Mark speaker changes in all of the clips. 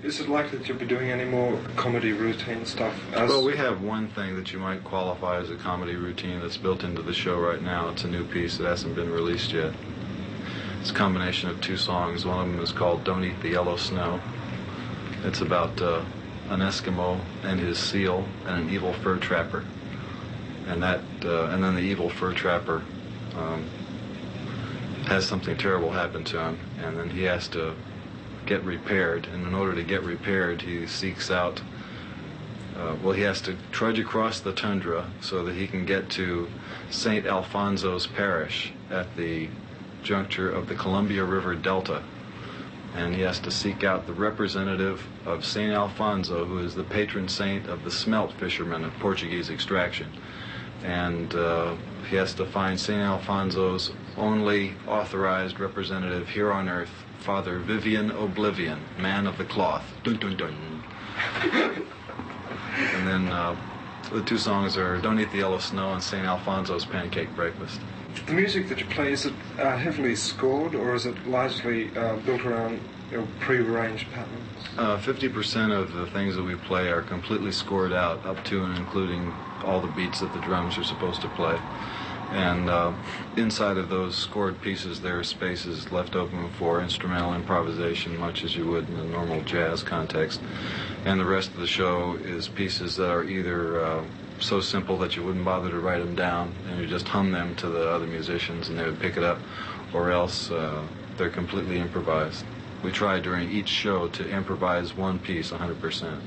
Speaker 1: Is it likely that you'll be doing any more comedy routine stuff?
Speaker 2: Well, we have one thing that you might qualify as a comedy routine that's built into the show right now. It's a new piece that hasn't been released yet. It's a combination of two songs. One of them is called Don't Eat the Yellow Snow. It's about an Eskimo and his seal and an evil fur trapper. And then the evil fur trapper has something terrible happen to him, and then he has to get repaired, and in order to get repaired he seeks out he has to trudge across the tundra so that he can get to St. Alfonso's Parish at the juncture of the Columbia River Delta, and he has to seek out the representative of St. Alfonso, who is the patron saint of the smelt fishermen of Portuguese extraction, and he has to find St. Alfonso's only authorized representative here on earth, Father Vivian Oblivion, man of the cloth. Dun dun dun. And then the two songs are Don't Eat the Yellow Snow and St. Alfonso's Pancake Breakfast.
Speaker 1: The music that you play, is it heavily scored, or is it largely built around pre-arranged patterns?
Speaker 2: 50% of the things that we play are completely scored out, up to and including all the beats that the drums are supposed to play. And inside of those scored pieces, there are spaces left open for instrumental improvisation, much as you would in a normal jazz context. And the rest of the show is pieces that are either so simple that you wouldn't bother to write them down, and you just hum them to the other musicians and they would pick it up, or else they're completely improvised. We try during each show to improvise one piece 100%.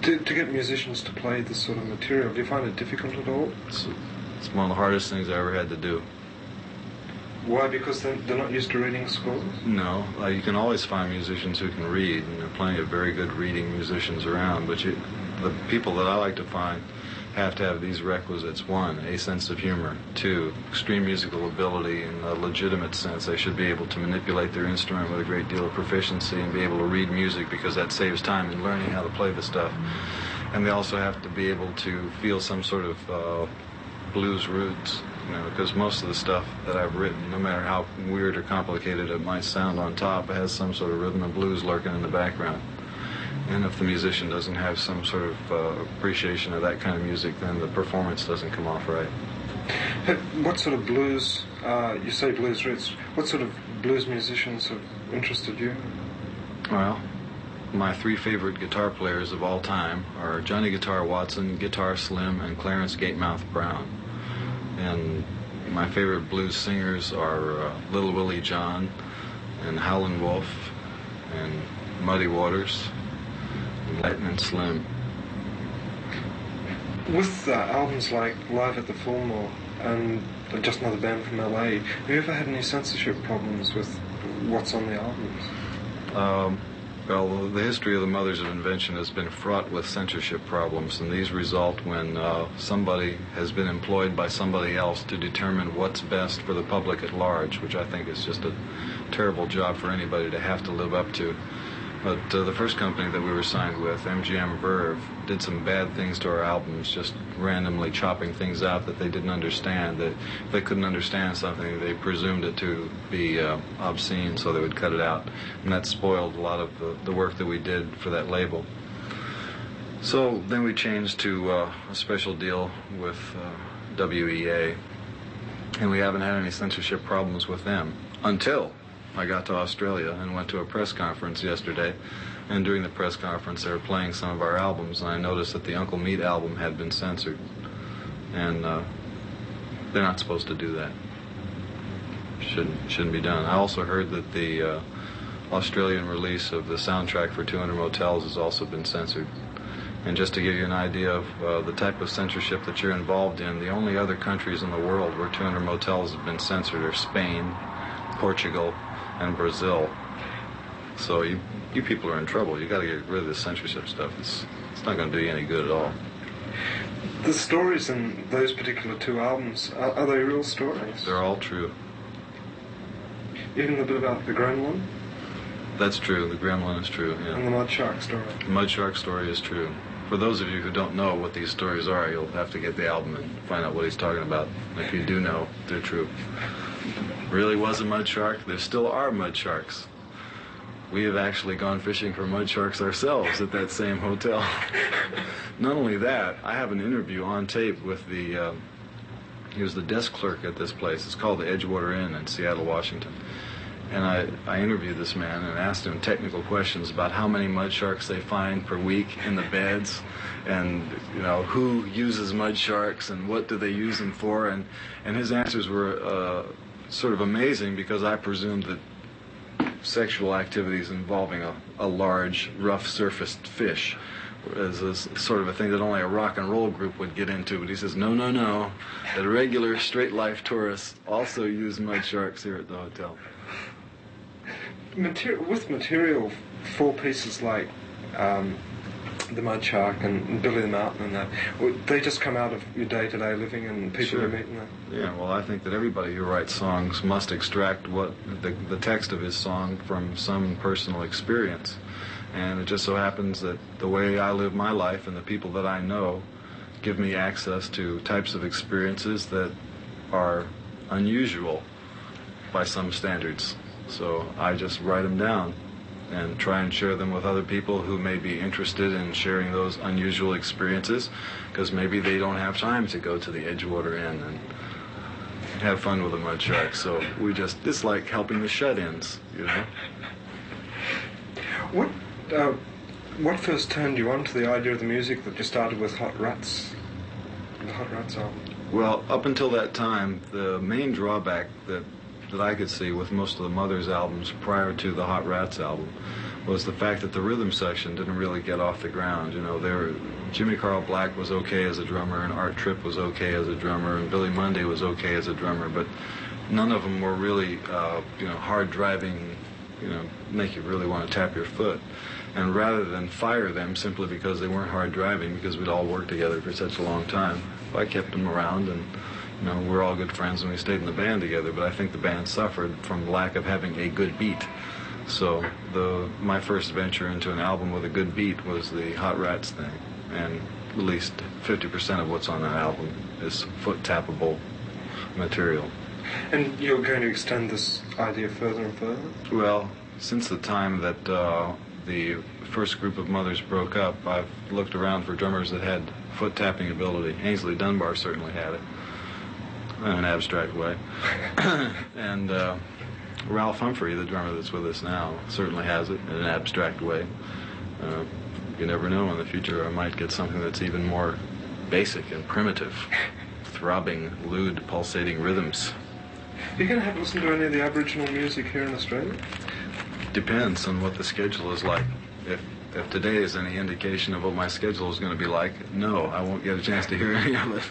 Speaker 1: To get musicians to play this sort of material, do you find it difficult at all?
Speaker 2: It's one of the hardest things I ever had to do.
Speaker 1: Why? Because they're not used to reading scores?
Speaker 2: No. You can always find musicians who can read, and there are plenty of very good reading musicians around, but the people that I like to find have to have these requisites. One, a sense of humor. Two, extreme musical ability in a legitimate sense. They should be able to manipulate their instrument with a great deal of proficiency and be able to read music, because that saves time in learning how to play the stuff. And they also have to be able to feel some sort of blues roots, because most of the stuff that I've written, no matter how weird or complicated it might sound on top, it has some sort of rhythm and blues lurking in the background. And if the musician doesn't have some sort of appreciation of that kind of music, then the performance doesn't come off right.
Speaker 1: What sort of blues, you say blues roots, what sort of blues musicians have interested you?
Speaker 2: Well, my three favorite guitar players of all time are Johnny Guitar Watson, Guitar Slim, and Clarence Gatemouth Brown. And my favorite blues singers are Little Willie John and Howlin' Wolf and Muddy Waters and Lightnin' Slim.
Speaker 1: With albums like Live at the Fillmore and Just Another Band from LA, have you ever had any censorship problems with what's on the albums?
Speaker 2: Well, the history of the Mothers of Invention has been fraught with censorship problems, and these result when somebody has been employed by somebody else to determine what's best for the public at large, which I think is just a terrible job for anybody to have to live up to. But the first company that we were signed with, MGM Verve, did some bad things to our albums, just randomly chopping things out that they didn't understand. That if they couldn't understand something, they presumed it to be obscene, so they would cut it out. And that spoiled a lot of the work that we did for that label. So then we changed to a special deal with WEA, and we haven't had any censorship problems with them until I got to Australia and went to a press conference yesterday, and during the press conference they were playing some of our albums, and I noticed that the Uncle Meat album had been censored, and they're not supposed to do that. Shouldn't be done. I also heard that the Australian release of the soundtrack for 200 Motels has also been censored. And just to give you an idea of the type of censorship that you're involved in, the only other countries in the world where 200 Motels have been censored are Spain, Portugal, and Brazil. So you people are in trouble. You got to get rid of this censorship stuff. It's not going to do you any good at all.
Speaker 1: The stories in those particular two albums, are they real stories?
Speaker 2: They're all true.
Speaker 1: Even the bit about the gremlin?
Speaker 2: That's true. The gremlin is true, yeah.
Speaker 1: And the mud shark story?
Speaker 2: The mud shark story is true. For those of you who don't know what these stories are, you'll have to get the album and find out what he's talking about. If you do know, they're true. Really was a mud shark. There still are mud sharks. we have actually gone fishing for mud sharks ourselves at that same hotel. Not only that, I have an interview on tape with he was the desk clerk at this place. It's called the Edgewater Inn in Seattle, Washington. And I interviewed this man and asked him technical questions about how many mud sharks they find per week in the beds, and who uses mud sharks and what do they use them for, and his answers were sort of amazing, because I presumed that sexual activities involving a large, rough-surfaced fish is a sort of a thing that only a rock and roll group would get into. But he says, no, that regular straight-life tourists also use mud sharks here at the hotel.
Speaker 1: With material for pieces like the Mud Shark and Billy the Mountain and that, they just come out of your day-to-day living and people you meet and that?
Speaker 2: Yeah, well, I think that everybody who writes songs must extract what the text of his song from some personal experience. And it just so happens that the way I live my life and the people that I know give me access to types of experiences that are unusual by some standards. So I just write them down and try and share them with other people who may be interested in sharing those unusual experiences, because maybe they don't have time to go to the Edgewater Inn and have fun with a mud shark. So it's like helping the shut-ins,
Speaker 1: What first turned you on to the idea of the music that you started with Hot Rats, the Hot Rats album?
Speaker 2: Well, up until that time, the main drawback that I could see with most of the Mothers albums prior to the Hot Rats album was the fact that the rhythm section didn't really get off the ground. Jimmy Carl Black was okay as a drummer, and Art Tripp was okay as a drummer, and Billy Monday was okay as a drummer, but none of them were really, hard driving, make you really want to tap your foot. And rather than fire them simply because they weren't hard driving, because we'd all worked together for such a long time, I kept them around, and we're all good friends and we stayed in the band together, but I think the band suffered from lack of having a good beat. So my first venture into an album with a good beat was the Hot Rats thing, and at least 50% of what's on that album is foot-tappable material.
Speaker 1: And you're going to extend this idea further and further?
Speaker 2: Well, since the time that the first group of Mothers broke up, I've looked around for drummers that had foot-tapping ability. Ainsley Dunbar certainly had it, in an abstract way. And Ralph Humphrey, the drummer that's with us now, certainly has it in an abstract way. You never know, in the future I might get something that's even more basic and primitive. Throbbing, lewd, pulsating rhythms.
Speaker 1: Are you going to have to listen to any of the Aboriginal music here in Australia?
Speaker 2: Depends on what the schedule is like. If today is any indication of what my schedule is going to be like, no, I won't get a chance to hear any of it.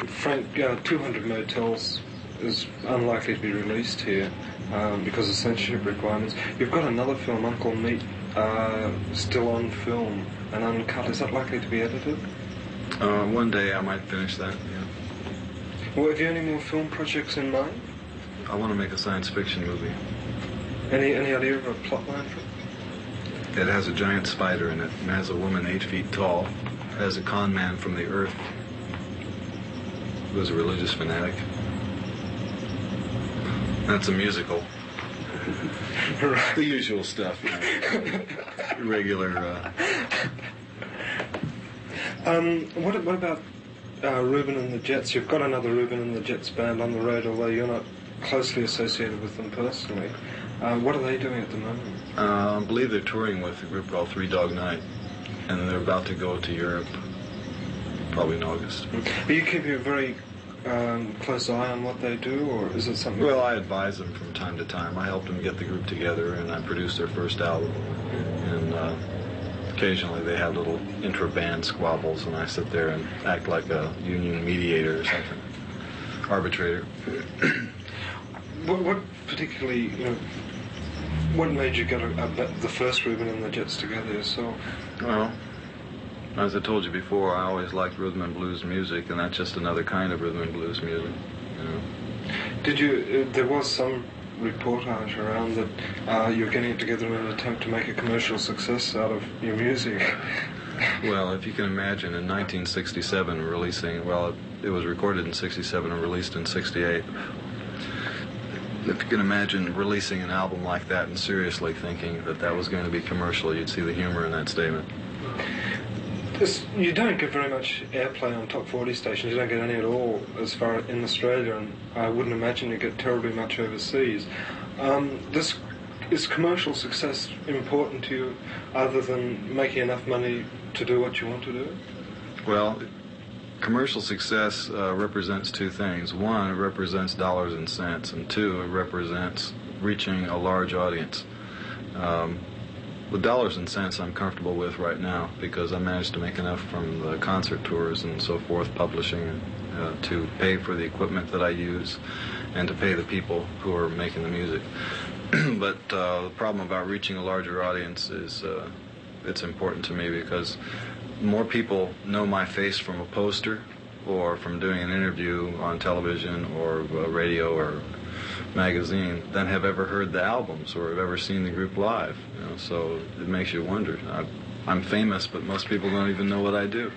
Speaker 1: Frank, 200 Motels is unlikely to be released here because of censorship requirements. You've got another film, Uncle Meat, still on film and uncut. Is that likely to be edited?
Speaker 2: One day I might finish that, yeah.
Speaker 1: Well, have you any more film projects in mind?
Speaker 2: I want to make a science fiction movie.
Speaker 1: Any idea of a plot line for it?
Speaker 2: It has a giant spider in it, and has a woman 8 feet tall, it has a con man from the earth who is a religious fanatic. That's a musical.
Speaker 1: Right.
Speaker 2: The usual stuff, regular.
Speaker 1: What about Reuben and the Jets? You've got another Reuben and the Jets band on the road, although you're not closely associated with them personally. What are they doing at the moment?
Speaker 2: I believe they're touring with a group called Three Dog Night, and they're about to go to Europe, probably in August.
Speaker 1: Are you keeping a very close eye on what they do, or is it something?
Speaker 2: Well, I advise them from time to time. I helped them get the group together, and I produced their first album. And occasionally they have little intra-band squabbles, and I sit there and act like a union mediator or something, arbitrator.
Speaker 1: What particularly, what made you get the first Reuben and the Jets together yourself?
Speaker 2: Well, as I told you before, I always liked rhythm and blues music, and that's just another kind of rhythm and blues music.
Speaker 1: Did you? There was some reportage around that you were getting it together in an attempt to make a commercial success out of your music.
Speaker 2: Well, if you can imagine, in 1967, releasing, well, it was recorded in 67 and released in 68. If you can imagine releasing an album like that and seriously thinking that that was going to be commercial, you'd see the humor in that statement.
Speaker 1: You don't get very much airplay on top 40 stations. You don't get any at all as far in Australia, and I wouldn't imagine you get terribly much overseas. Is commercial success important to you, other than making enough money to do what you want to do?
Speaker 2: Well, commercial success represents two things. One, it represents dollars and cents, and two, it represents reaching a large audience. The dollars and cents I'm comfortable with right now because I managed to make enough from the concert tours and so forth, publishing, to pay for the equipment that I use and to pay the people who are making the music. But the problem about reaching a larger audience is it's important to me because more people know my face from a poster or from doing an interview on television or radio or magazine than have ever heard the albums or have ever seen the group live. So it makes you wonder. I'm famous, but most people don't even know what I do.